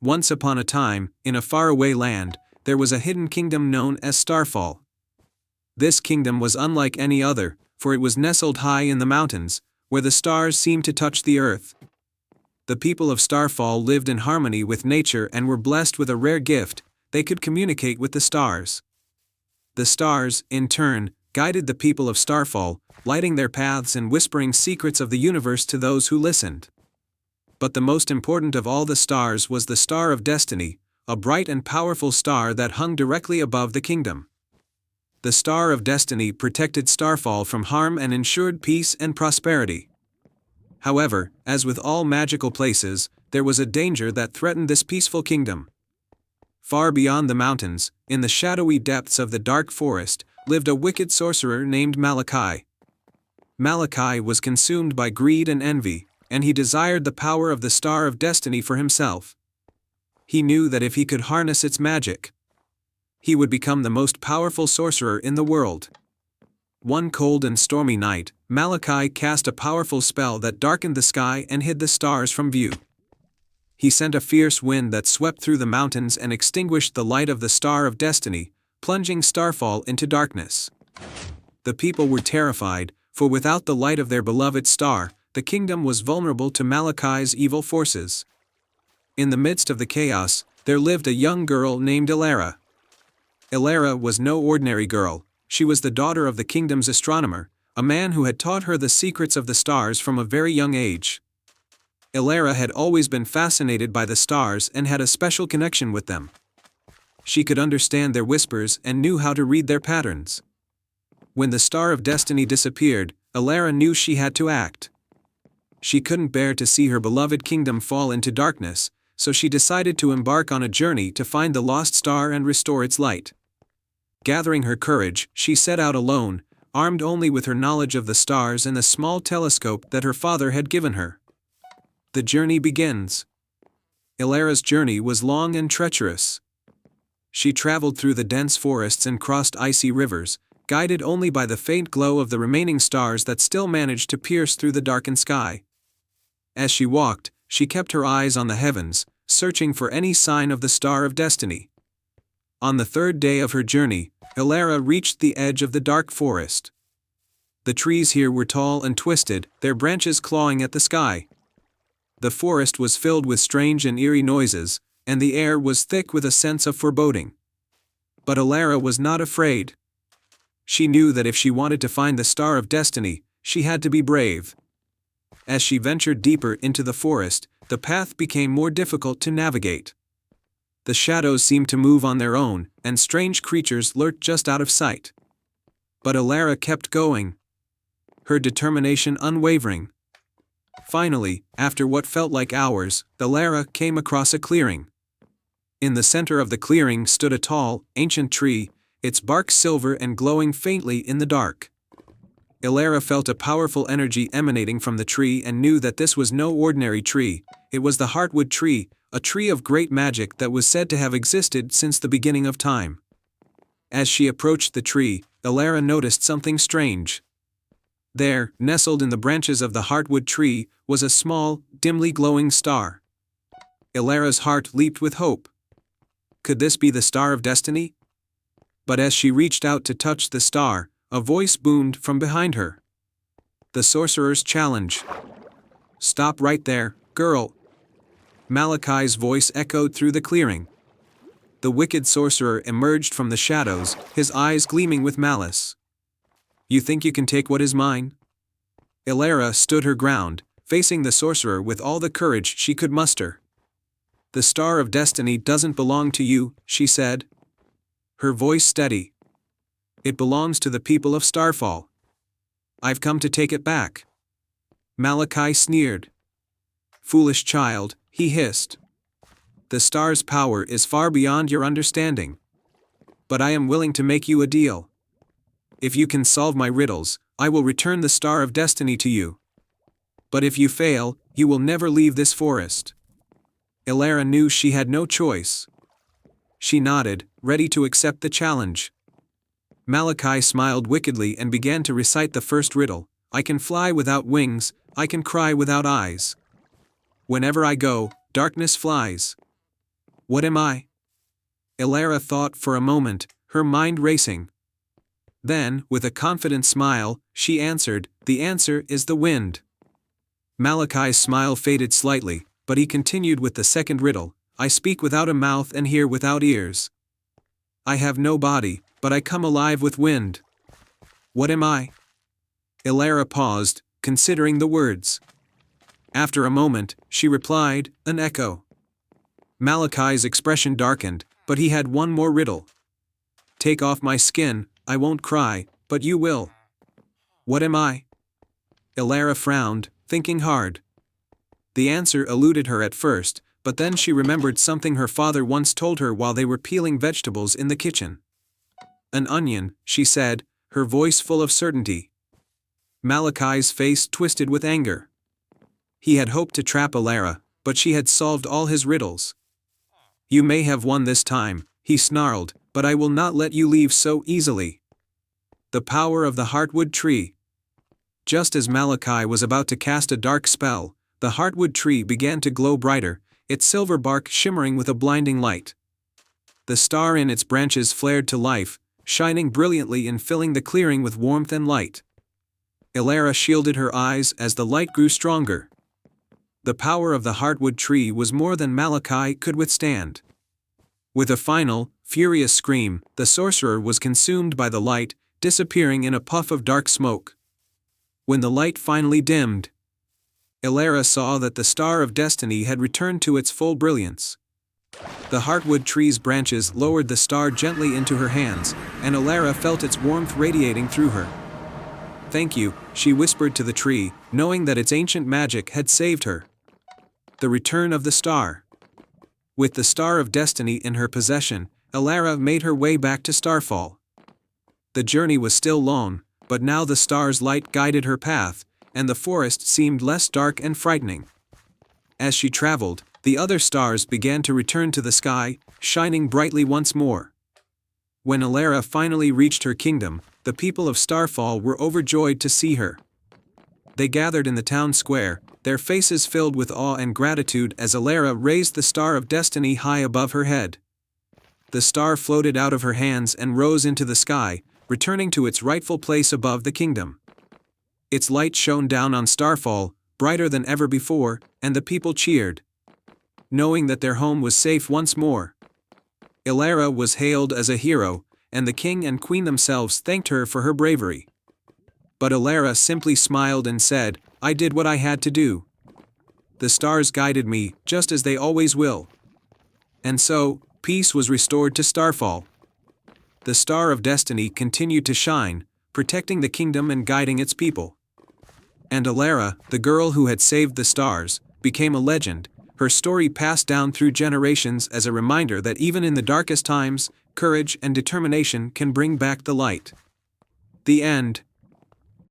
Once upon a time, in a faraway land, there was a hidden kingdom known as Starfall. This kingdom was unlike any other, for it was nestled high in the mountains, where the stars seemed to touch the earth. The people of Starfall lived in harmony with nature and were blessed with a rare gift: they could communicate with the stars. The stars, in turn, guided the people of Starfall, lighting their paths and whispering secrets of the universe to those who listened. But the most important of all the stars was the Star of Destiny, a bright and powerful star that hung directly above the kingdom. The Star of Destiny protected Starfall from harm and ensured peace and prosperity. However, as with all magical places, there was a danger that threatened this peaceful kingdom. Far beyond the mountains, in the shadowy depths of the dark forest, lived a wicked sorcerer named Malachi. Malachi was consumed by greed and envy, and he desired the power of the Star of Destiny for himself. He knew that if he could harness its magic, he would become the most powerful sorcerer in the world. One cold and stormy night, Malachi cast a powerful spell that darkened the sky and hid the stars from view. He sent a fierce wind that swept through the mountains and extinguished the light of the Star of Destiny, plunging Starfall into darkness. The people were terrified, for without the light of their beloved star, the kingdom was vulnerable to Malachi's evil forces. In the midst of the chaos, there lived a young girl named Elara. Elara was no ordinary girl. She was the daughter of the kingdom's astronomer, a man who had taught her the secrets of the stars from a very young age. Elara had always been fascinated by the stars and had a special connection with them. She could understand their whispers and knew how to read their patterns. When the Star of Destiny disappeared, Elara knew she had to act. She couldn't bear to see her beloved kingdom fall into darkness, so she decided to embark on a journey to find the lost star and restore its light. Gathering her courage, she set out alone, armed only with her knowledge of the stars and the small telescope that her father had given her. The journey begins. Elara's journey was long and treacherous. She traveled through the dense forests and crossed icy rivers, guided only by the faint glow of the remaining stars that still managed to pierce through the darkened sky. As she walked, she kept her eyes on the heavens, searching for any sign of the Star of Destiny. On the third day of her journey, Elara reached the edge of the dark forest. The trees here were tall and twisted, their branches clawing at the sky. The forest was filled with strange and eerie noises, and the air was thick with a sense of foreboding. But Elara was not afraid. She knew that if she wanted to find the Star of Destiny, she had to be brave. As she ventured deeper into the forest, the path became more difficult to navigate. The shadows seemed to move on their own, and strange creatures lurked just out of sight. But Elara kept going, her determination unwavering. Finally, after what felt like hours, Elara came across a clearing. In the center of the clearing stood a tall, ancient tree, its bark silver and glowing faintly in the dark. Elara felt a powerful energy emanating from the tree and knew that this was no ordinary tree. It was the Heartwood tree, a tree of great magic that was said to have existed since the beginning of time. As she approached the tree, Elara noticed something strange. There, nestled in the branches of the Heartwood tree, was a small, dimly glowing star. Elara's heart leaped with hope. Could this be the Star of Destiny? But as she reached out to touch the star, a voice boomed from behind her. The sorcerer's challenge. "Stop right there, girl." Malachi's voice echoed through the clearing. The wicked sorcerer emerged from the shadows, his eyes gleaming with malice. "You think you can take what is mine?" Elara stood her ground, facing the sorcerer with all the courage she could muster. "The Star of Destiny doesn't belong to you," she said, her voice steady. "It belongs to the people of Starfall. I've come to take it back." Malachi sneered. "Foolish child," he hissed. "The star's power is far beyond your understanding. But I am willing to make you a deal. If you can solve my riddles, I will return the Star of Destiny to you. But if you fail, you will never leave this forest." Elara knew she had no choice. She nodded, ready to accept the challenge. Malachi smiled wickedly and began to recite the first riddle. "I can fly without wings, I can cry without eyes. Whenever I go, darkness flies. What am I? Elara thought for a moment, her mind racing. Then, with a confident smile, she answered, "The answer is the wind." Malachi's smile faded slightly, but he continued with the second riddle, "I speak without a mouth and hear without ears. I have no body, but I come alive with wind. What am I?" Elara paused, considering the words. After a moment, she replied, "An echo." Malachi's expression darkened, but he had one more riddle. "Take off my skin, I won't cry, but you will. What am I?" Elara frowned, thinking hard. The answer eluded her at first, but then she remembered something her father once told her while they were peeling vegetables in the kitchen. "An onion," she said, her voice full of certainty. Malachi's face twisted with anger. He had hoped to trap Elara, but she had solved all his riddles. "You may have won this time," he snarled, "but I will not let you leave so easily." The power of the heartwood tree. Just as Malachi was about to cast a dark spell, the heartwood tree began to glow brighter, its silver bark shimmering with a blinding light. The star in its branches flared to life, shining brilliantly and filling the clearing with warmth and light. Elara shielded her eyes as the light grew stronger. The power of the heartwood tree was more than Malachi could withstand. With a final, furious scream, the sorcerer was consumed by the light, disappearing in a puff of dark smoke. When the light finally dimmed, Elara saw that the Star of Destiny had returned to its full brilliance. The heartwood tree's branches lowered the star gently into her hands, and Elara felt its warmth radiating through her. "Thank you," she whispered to the tree, knowing that its ancient magic had saved her. The return of the star. With the Star of Destiny in her possession, Elara made her way back to Starfall. The journey was still long, but now the star's light guided her path, and the forest seemed less dark and frightening. As she traveled, the other stars began to return to the sky, shining brightly once more. When Elara finally reached her kingdom, the people of Starfall were overjoyed to see her. They gathered in the town square, their faces filled with awe and gratitude as Elara raised the Star of Destiny high above her head. The star floated out of her hands and rose into the sky, returning to its rightful place above the kingdom. Its light shone down on Starfall, brighter than ever before, and the people cheered, knowing that their home was safe once more. Elara was hailed as a hero, and the king and queen themselves thanked her for her bravery. But Elara simply smiled and said, "I did what I had to do. The stars guided me, just as they always will." And so, peace was restored to Starfall. The Star of Destiny continued to shine, protecting the kingdom and guiding its people. And Elara, the girl who had saved the stars, became a legend, her story passed down through generations as a reminder that even in the darkest times, courage and determination can bring back the light. The end.